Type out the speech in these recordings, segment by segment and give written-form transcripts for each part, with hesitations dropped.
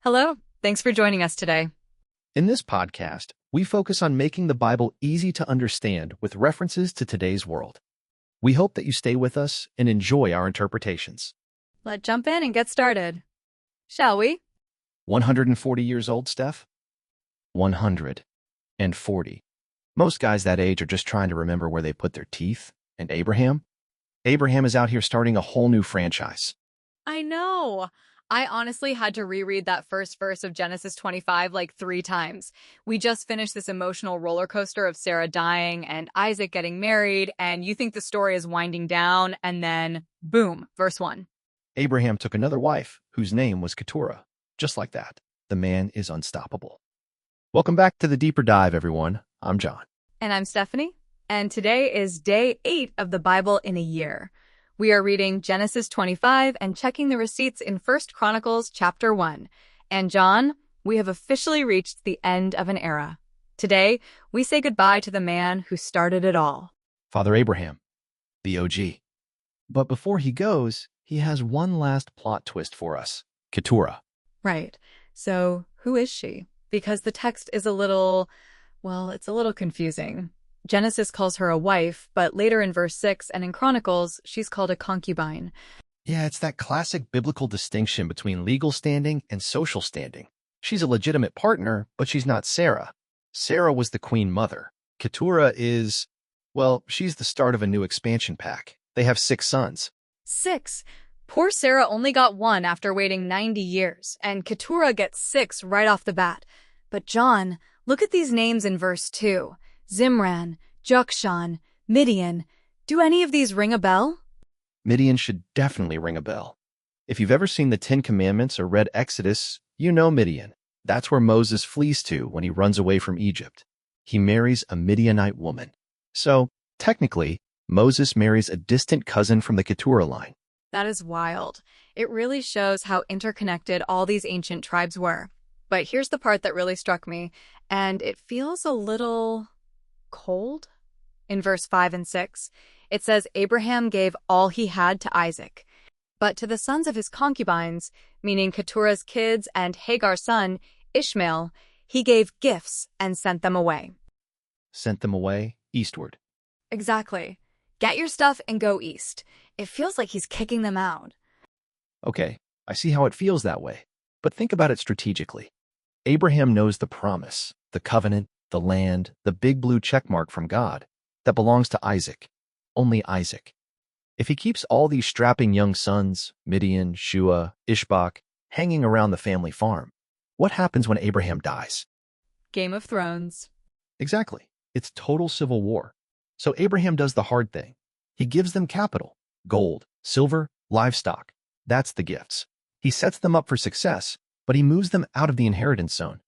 Hello, thanks for joining us today. In this podcast, we focus on making the Bible easy to understand with references to today's world. We hope that you stay with us and enjoy our interpretations. Let's jump in and get started. Shall we? 140 years old, Steph? 140. Most guys that age are just trying to remember where they put their teeth. And Abraham? Abraham is out here starting a whole new franchise. I know. I honestly had to reread that first verse of Genesis 25 like 3 times. We just finished this emotional roller coaster of Sarah dying and Isaac getting married, and you think the story is winding down, and then, boom, verse 1. Abraham took another wife, whose name was Keturah. Just like that, the man is unstoppable. Welcome back to the Deeper Dive, everyone. I'm John. And I'm Stephanie, and today is day 8 of the Bible in a year. We are reading Genesis 25 and checking the receipts in 1 Chronicles chapter 1. And John, we have officially reached the end of an era. Today, we say goodbye to the man who started it all. Father Abraham, the OG. But before he goes, he has one last plot twist for us. Keturah. Right. So, who is she? Because the text is it's a little confusing. Genesis calls her a wife, but later in verse 6 and in Chronicles, she's called a concubine. Yeah, it's that classic biblical distinction between legal standing and social standing. She's a legitimate partner, but she's not Sarah. Sarah was the queen mother. Keturah is, she's the start of a new expansion pack. They have 6 sons. 6? Poor Sarah only got 1 after waiting 90 years, and Keturah gets 6 right off the bat. But John, look at these names in verse 2. Zimran, Jokshan, Midian. Do any of these ring a bell? Midian should definitely ring a bell. If you've ever seen the 10 Commandments or read Exodus, you know Midian. That's where Moses flees to when he runs away from Egypt. He marries a Midianite woman. So, technically, Moses marries a distant cousin from the Keturah line. That is wild. It really shows how interconnected all these ancient tribes were. But here's the part that really struck me, and it feels a little cold. In verse 5 and 6, it says Abraham gave all he had to Isaac. But to the sons of his concubines, meaning Keturah's kids and Hagar's son, Ishmael, he gave gifts and sent them away. Sent them away eastward. Exactly. Get your stuff and go east. It feels like he's kicking them out. Okay, I see how it feels that way. But think about it strategically. Abraham knows the promise, the covenant, the land, the big blue checkmark from God that belongs to Isaac. Only Isaac. If he keeps all these strapping young sons, Midian, Shua, Ishbak, hanging around the family farm, what happens when Abraham dies? Game of Thrones. Exactly. It's total civil war. So Abraham does the hard thing. He gives them capital, gold, silver, livestock. That's the gifts. He sets them up for success, but he moves them out of the inheritance zone.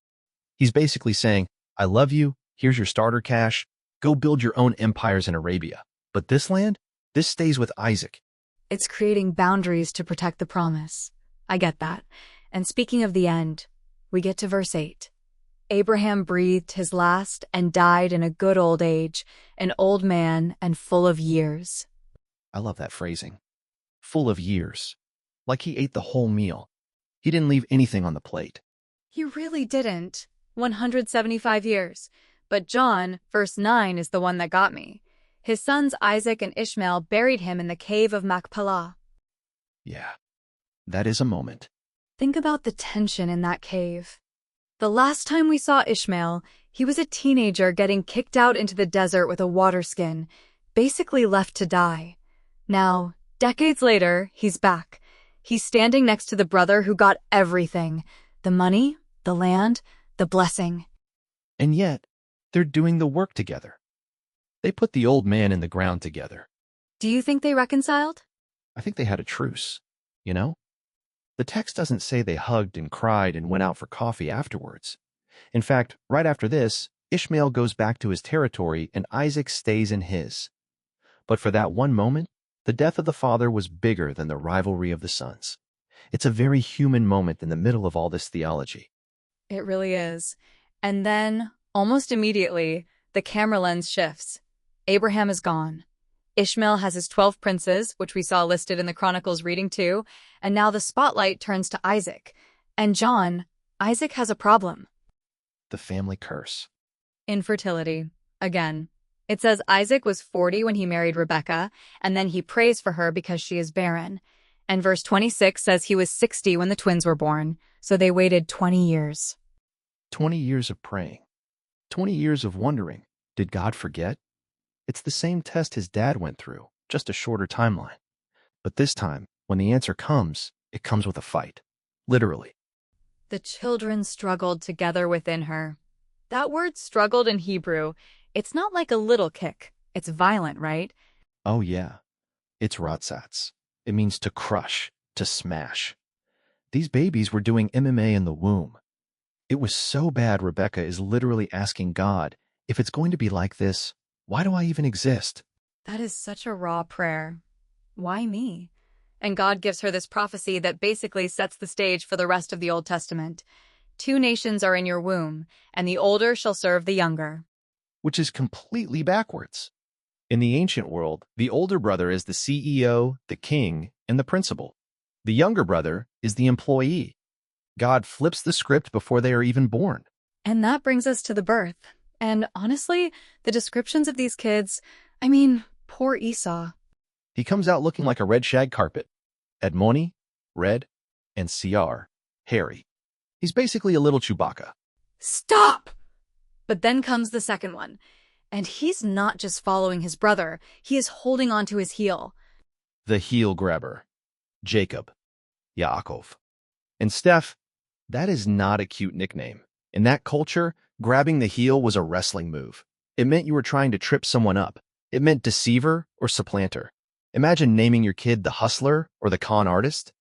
He's basically saying, I love you, here's your starter cash, go build your own empires in Arabia. But this land, this stays with Isaac. It's creating boundaries to protect the promise. I get that. And speaking of the end, we get to verse 8. Abraham breathed his last and died in a good old age, an old man and full of years. I love that phrasing. Full of years. Like he ate the whole meal. He didn't leave anything on the plate. He really didn't. 175 years. But John, verse 9, is the one that got me. His sons Isaac and Ishmael buried him in the cave of Machpelah. Yeah, that is a moment. Think about the tension in that cave. The last time we saw Ishmael, he was a teenager getting kicked out into the desert with a water skin, basically left to die. Now, decades later, he's back. He's standing next to the brother who got everything. The money, the land, the blessing. And yet, they're doing the work together. They put the old man in the ground together. Do you think they reconciled? I think they had a truce, you know? The text doesn't say they hugged and cried and went out for coffee afterwards. In fact, right after this, Ishmael goes back to his territory and Isaac stays in his. But for that one moment, the death of the father was bigger than the rivalry of the sons. It's a very human moment in the middle of all this theology. It really is. And then, almost immediately, the camera lens shifts. Abraham is gone. Ishmael has his 12 princes, which we saw listed in the Chronicles reading too, and now the spotlight turns to Isaac. And John, Isaac has a problem. The family curse. Infertility. Again. It says Isaac was 40 when he married Rebekah, and then he prays for her because she is barren. And verse 26 says he was 60 when the twins were born, so they waited 20 years. 20 years of praying. 20 years of wondering, did God forget? It's the same test his dad went through, just a shorter timeline. But this time, when the answer comes, it comes with a fight. Literally. The children struggled together within her. That word struggled in Hebrew, it's not like a little kick. It's violent, right? Oh yeah, it's ratzatz. It means to crush, to smash. These babies were doing MMA in the womb. It was so bad Rebekah is literally asking God, if it's going to be like this, why do I even exist? That is such a raw prayer. Why me? And God gives her this prophecy that basically sets the stage for the rest of the Old Testament. 2 nations are in your womb, and the older shall serve the younger. Which is completely backwards. In the ancient world, the older brother is the CEO, the king, and the principal. The younger brother is the employee. God flips the script before they are even born. And that brings us to the birth. And honestly, the descriptions of these kids, poor Esau. He comes out looking like a red shag carpet. Edmoni, red, and Siar, hairy. He's basically a little Chewbacca. Stop! But then comes the second one. And he's not just following his brother, he is holding onto his heel. The heel grabber. Jacob. Yaakov. And Steph, that is not a cute nickname. In that culture, grabbing the heel was a wrestling move. It meant you were trying to trip someone up. It meant deceiver or supplanter. Imagine naming your kid the hustler or the con artist.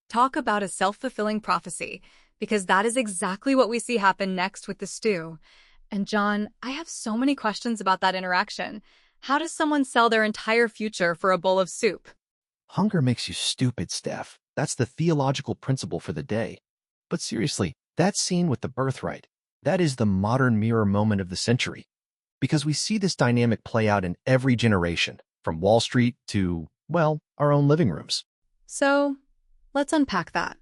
Talk about a self-fulfilling prophecy, because that is exactly what we see happen next with the stew. And John, I have so many questions about that interaction. How does someone sell their entire future for a bowl of soup? Hunger makes you stupid, Steph. That's the theological principle for the day. But seriously, that scene with the birthright, that is the modern mirror moment of the century. Because we see this dynamic play out in every generation, from Wall Street to, well, our own living rooms. So, let's unpack that.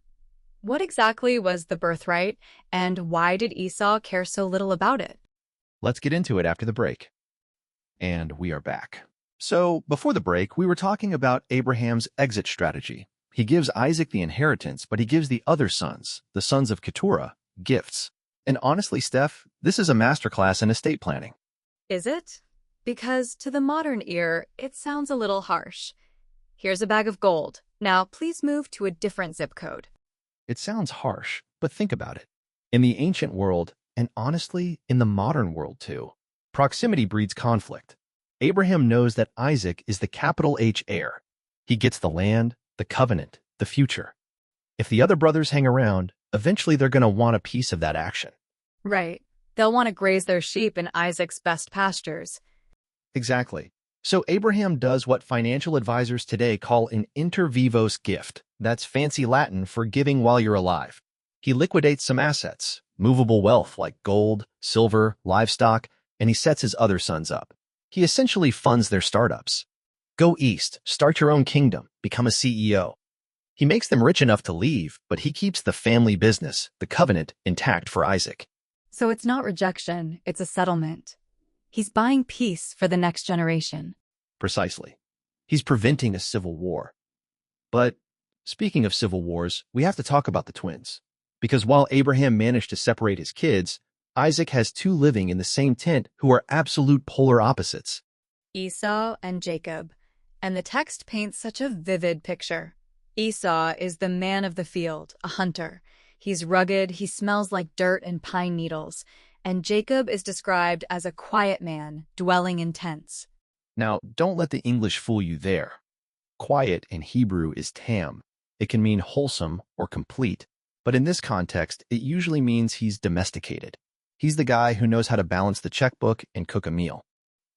What exactly was the birthright, and why did Esau care so little about it? Let's get into it after the break. And we are back. So, before the break, we were talking about Abraham's exit strategy. He gives Isaac the inheritance, but he gives the other sons, the sons of Keturah, gifts. And honestly, Steph, this is a masterclass in estate planning. Is it? Because to the modern ear, it sounds a little harsh. Here's a bag of gold. Now, please move to a different zip code. It sounds harsh, but think about it. In the ancient world, and honestly, in the modern world too, proximity breeds conflict. Abraham knows that Isaac is the capital H heir. He gets the land, the covenant, the future. If the other brothers hang around, eventually they're going to want a piece of that action. Right. They'll want to graze their sheep in Isaac's best pastures. Exactly. So Abraham does what financial advisors today call an inter vivos gift. That's fancy Latin for giving while you're alive. He liquidates some assets, movable wealth like gold, silver, livestock, and he sets his other sons up. He essentially funds their startups. Go east, start your own kingdom, become a CEO. He makes them rich enough to leave, but he keeps the family business, the covenant, intact for Isaac. So it's not rejection, it's a settlement. He's buying peace for the next generation. Precisely. He's preventing a civil war. But speaking of civil wars, we have to talk about the twins. Because while Abraham managed to separate his kids, Isaac has 2 living in the same tent who are absolute polar opposites. Esau and Jacob. And the text paints such a vivid picture. Esau is the man of the field, a hunter. He's rugged, he smells like dirt and pine needles. And Jacob is described as a quiet man, dwelling in tents. Now, don't let the English fool you there. Quiet in Hebrew is tam. It can mean wholesome or complete. But in this context, it usually means he's domesticated. He's the guy who knows how to balance the checkbook and cook a meal.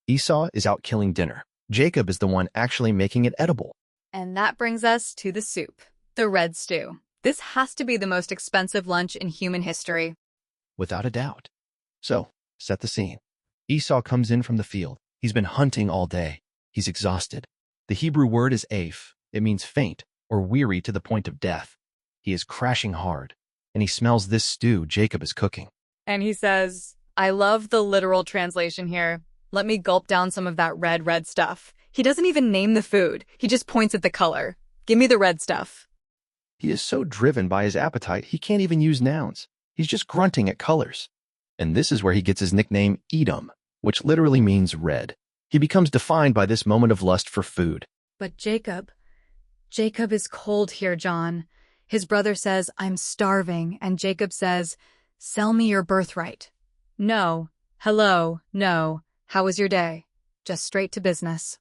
Esau is out killing dinner. Jacob is the one actually making it edible. And that brings us to the soup, the red stew. This has to be the most expensive lunch in human history. Without a doubt. So, set the scene. Esau comes in from the field. He's been hunting all day. He's exhausted. The Hebrew word is aif. It means faint or weary to the point of death. He is crashing hard. and he smells this stew Jacob is cooking. And he says, I love the literal translation here. Let me gulp down some of that red stuff. He doesn't even name the food. He just points at the color. Give me the red stuff. He is so driven by his appetite, he can't even use nouns. He's just grunting at colors. And this is where he gets his nickname Edom, which literally means red. He becomes defined by this moment of lust for food. But Jacob is cold here, John. His brother says, I'm starving, and Jacob says, sell me your birthright. No. Hello. No. How was your day? Just straight to business.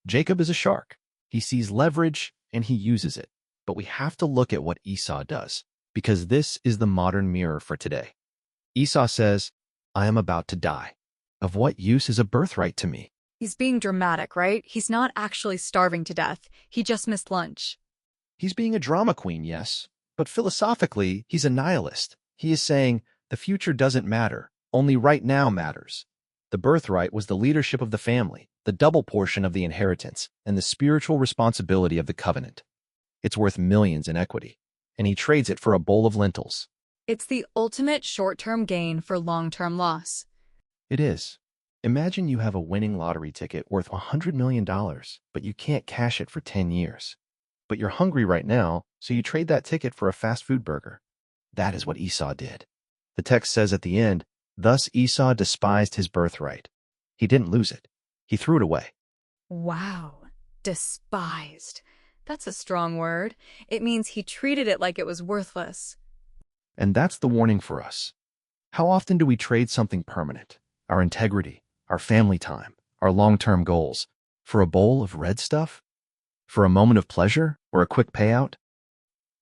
Jacob is a shark. He sees leverage and he uses it. But we have to look at what Esau does, because this is the modern mirror for today. Esau says, I am about to die. Of what use is a birthright to me? He's being dramatic, right? He's not actually starving to death. He just missed lunch. He's being a drama queen, yes, but philosophically, he's a nihilist. He is saying, the future doesn't matter, only right now matters. The birthright was the leadership of the family, the double portion of the inheritance, and the spiritual responsibility of the covenant. It's worth millions in equity, and he trades it for a bowl of lentils. It's the ultimate short-term gain for long-term loss. It is. Imagine you have a winning lottery ticket worth $100 million, but you can't cash it for 10 years. But you're hungry right now, so you trade that ticket for a fast food burger. That is what Esau did. The text says at the end, thus Esau despised his birthright. He didn't lose it. He threw it away. Wow. Despised. That's a strong word. It means he treated it like it was worthless. And that's the warning for us. How often do we trade something permanent, our integrity, our family time, our long-term goals, for a bowl of red stuff? For a moment of pleasure or a quick payout?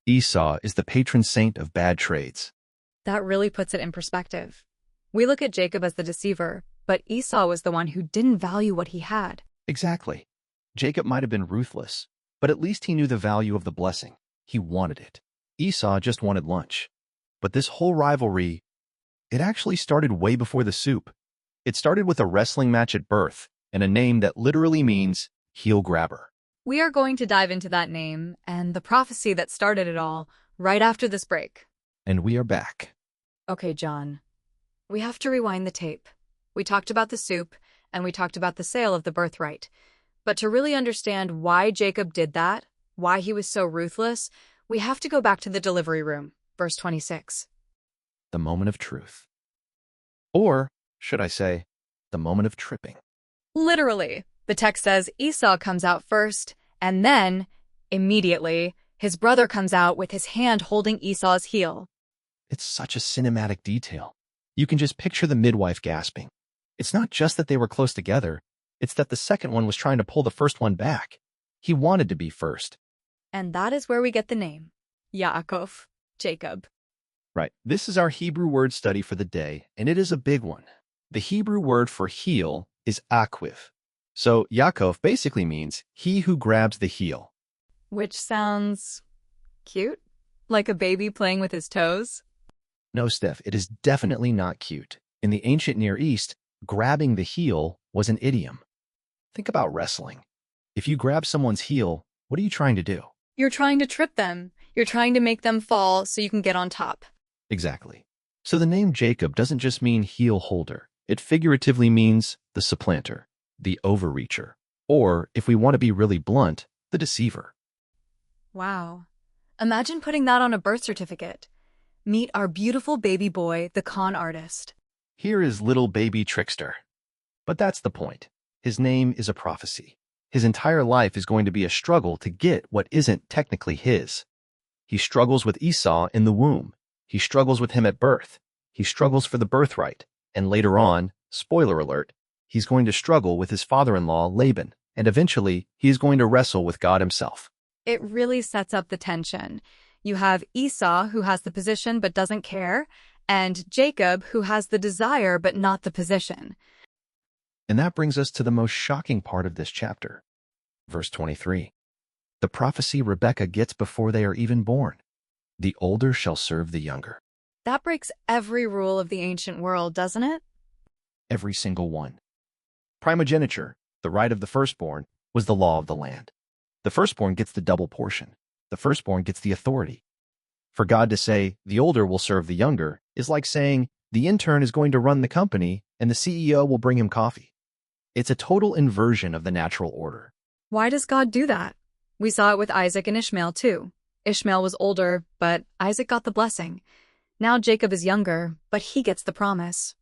Esau is the patron saint of bad trades. That really puts it in perspective. We look at Jacob as the deceiver, but Esau was the one who didn't value what he had. Exactly. Jacob might have been ruthless, but at least he knew the value of the blessing. He wanted it. Esau just wanted lunch. But this whole rivalry, it actually started way before the soup. It started with a wrestling match at birth and a name that literally means heel grabber. We are going to dive into that name and the prophecy that started it all right after this break. And we are back. Okay, John. We have to rewind the tape. We talked about the soup and we talked about the sale of the birthright. But to really understand why Jacob did that, why he was so ruthless, we have to go back to the delivery room. Verse 26. The moment of truth. Or, should I say, the moment of tripping. Literally, the text says Esau comes out first, and then, immediately, his brother comes out with his hand holding Esau's heel. It's such a cinematic detail. You can just picture the midwife gasping. It's not just that they were close together, it's that the second one was trying to pull the first one back. He wanted to be first. And that is where we get the name. Yaakov. Jacob. Right. This is our Hebrew word study for the day, and it is a big one. The Hebrew word for heel is akwiv. So Yaakov basically means he who grabs the heel. Which sounds cute? Like a baby playing with his toes? No, Steph, it is definitely not cute. In the ancient Near East, grabbing the heel was an idiom. Think about wrestling. If you grab someone's heel, what are you trying to do? You're trying to trip them. You're trying to make them fall so you can get on top. Exactly. So the name Jacob doesn't just mean heel holder. It figuratively means the supplanter, the overreacher, or, if we want to be really blunt, the deceiver. Wow. Imagine putting that on a birth certificate. Meet our beautiful baby boy, the con artist. Here is little baby trickster. But that's the point. His name is a prophecy. His entire life is going to be a struggle to get what isn't technically his. He struggles with Esau in the womb. He struggles with him at birth. He struggles for the birthright. And later on, spoiler alert, he's going to struggle with his father-in-law, Laban. And eventually, he is going to wrestle with God himself. It really sets up the tension. You have Esau, who has the position but doesn't care, and Jacob, who has the desire but not the position. And that brings us to the most shocking part of this chapter. Verse 23. The prophecy Rebekah gets before they are even born. The older shall serve the younger. That breaks every rule of the ancient world, doesn't it? Every single one. Primogeniture, the right of the firstborn, was the law of the land. The firstborn gets the double portion. The firstborn gets the authority. For God to say, the older will serve the younger, is like saying, the intern is going to run the company and the CEO will bring him coffee. It's a total inversion of the natural order. Why does God do that? We saw it with Isaac and Ishmael, too. Ishmael was older, but Isaac got the blessing. Now Jacob is younger, but he gets the promise.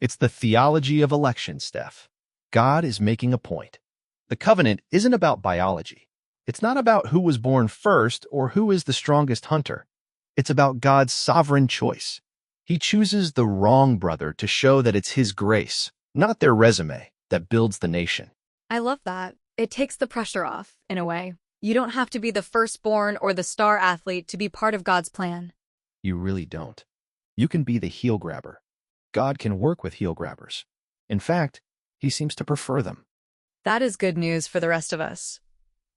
It's the theology of election, Steph. God is making a point. The covenant isn't about biology. It's not about who was born first or who is the strongest hunter. It's about God's sovereign choice. He chooses the wrong brother to show that it's his grace, not their resume, that builds the nation. I love that. It takes the pressure off, in a way. You don't have to be the firstborn or the star athlete to be part of God's plan. You really don't. You can be the heel grabber. God can work with heel grabbers. In fact, he seems to prefer them. That is good news for the rest of us.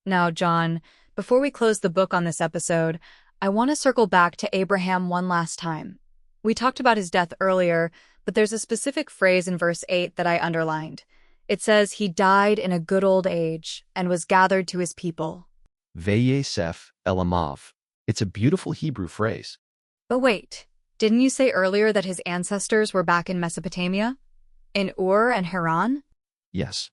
Now, John, before we close the book on this episode, I want to circle back to Abraham one last time. We talked about his death earlier, but there's a specific phrase in verse 8 that I underlined. It says he died in a good old age and was gathered to his people. Vayesef elamav. It's a beautiful Hebrew phrase. But wait, didn't you say earlier that his ancestors were back in Mesopotamia? In Ur and Haran? Yes.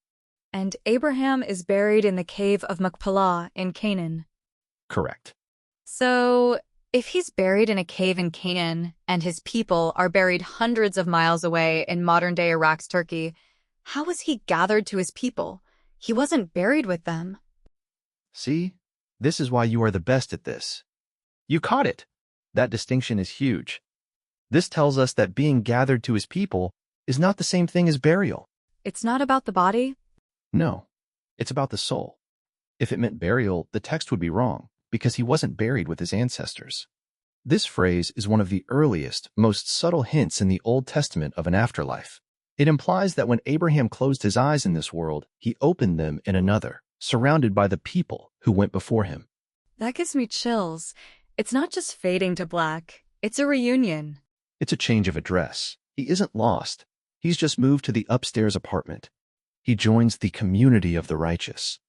And Abraham is buried in the cave of Machpelah in Canaan. Correct. So, if he's buried in a cave in Canaan and his people are buried hundreds of miles away in modern-day Iraq's Turkey, how was he gathered to his people? He wasn't buried with them. See? This is why you are the best at this. You caught it. That distinction is huge. This tells us that being gathered to his people is not the same thing as burial. It's not about the body? No, it's about the soul. If it meant burial, the text would be wrong, because he wasn't buried with his ancestors. This phrase is one of the earliest, most subtle hints in the Old Testament of an afterlife. It implies that when Abraham closed his eyes in this world, he opened them in another, surrounded by the people who went before him. That gives me chills. It's not just fading to black. It's a reunion. It's a change of address. He isn't lost. He's just moved to the upstairs apartment. He joins the community of the righteous.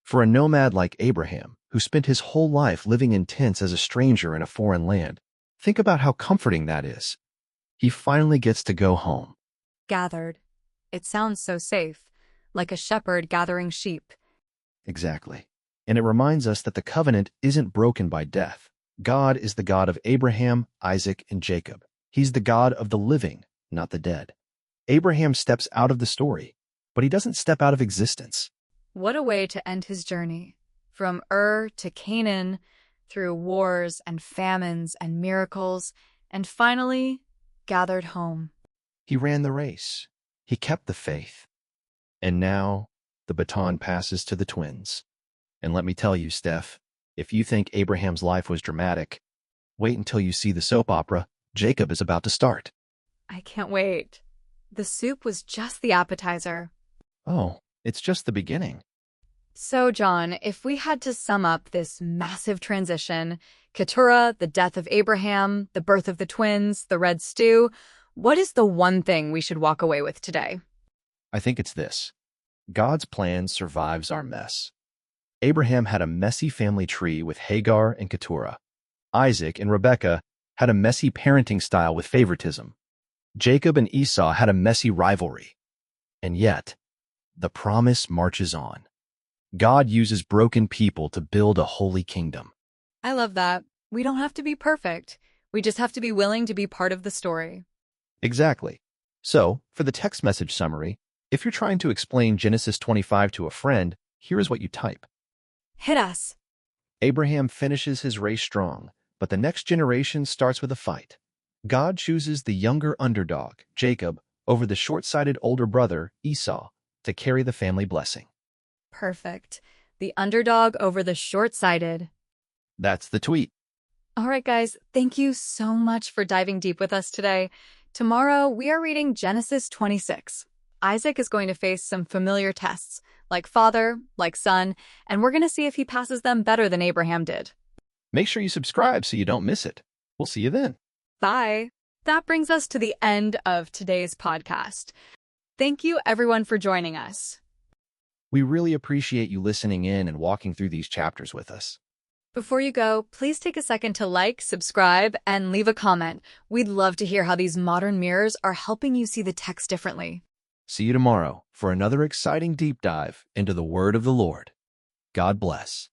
For a nomad like Abraham, who spent his whole life living in tents as a stranger in a foreign land, think about how comforting that is. He finally gets to go home. Gathered. It sounds so safe, like a shepherd gathering sheep. Exactly. And it reminds us that the covenant isn't broken by death. God is the God of Abraham, Isaac, and Jacob. He's the God of the living, not the dead. Abraham steps out of the story, but he doesn't step out of existence. What a way to end his journey. From Ur to Canaan, through wars and famines and miracles, and finally gathered home. He ran the race. He kept the faith. And now the baton passes to the twins. And let me tell you, Steph, if you think Abraham's life was dramatic, wait until you see the soap opera Jacob is about to start. I can't wait. The soup was just the appetizer. Oh, it's just the beginning. So, John, if we had to sum up this massive transition, Keturah, the death of Abraham, the birth of the twins, the red stew, what is the one thing we should walk away with today? I think it's this. God's plan survives our mess. Abraham had a messy family tree with Hagar and Keturah. Isaac and Rebekah had a messy parenting style with favoritism. Jacob and Esau had a messy rivalry. And yet, the promise marches on. God uses broken people to build a holy kingdom. I love that. We don't have to be perfect. We just have to be willing to be part of the story. Exactly. So, for the text message summary, if you're trying to explain Genesis 25 to a friend, here is what you type. Hit us. Abraham finishes his race strong, but the next generation starts with a fight. God chooses the younger underdog, Jacob, over the short-sighted older brother, Esau, to carry the family blessing. Perfect. The underdog over the short-sighted. That's the tweet. All right, guys, thank you so much for diving deep with us today. Tomorrow, we are reading Genesis 26. Isaac is going to face some familiar tests, like father, like son, and we're going to see if he passes them better than Abraham did. Make sure you subscribe so you don't miss it. We'll see you then. Bye. That brings us to the end of today's podcast. Thank you, everyone, for joining us. We really appreciate you listening in and walking through these chapters with us. Before you go, please take a second to like, subscribe, and leave a comment. We'd love to hear how these modern mirrors are helping you see the text differently. See you tomorrow for another exciting deep dive into the Word of the Lord. God bless.